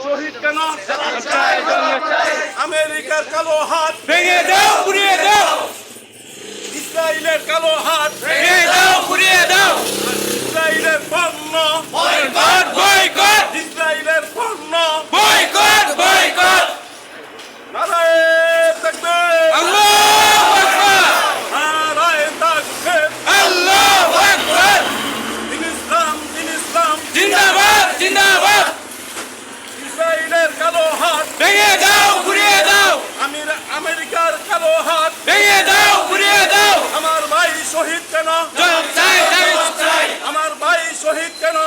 শহীদ কেন? আমেরিকার কালো হাত ভেঙে দাও, পুড়িয়ে দাও, ইসরায়েলের কালো হাত ভেঙে দাও, পুড়িয়ে দাও, ইসরায়েলের পণ্য বয়কট, বয়কট, ইসরায়েলের পণ্য বয়কট, বয়কট। নারায়ে তাকবীর আল্লাহু আকবার, নারায়ে তাকবীর আল্লাহু আকবার। দিন ইসলাম জিন্দাবাদ, জিন্দাবাদ। ইসরায়েলের কালো হাত ভেঙে দাও, পুড়িয়ে দাও, আমেরিকার কালো হাত ভেঙে দাও, পুড়িয়ে দাও। আমার ভাই শহীদ কেন? জবাব চাই, চাই, চাই। আমার ভাই শহীদ কেন?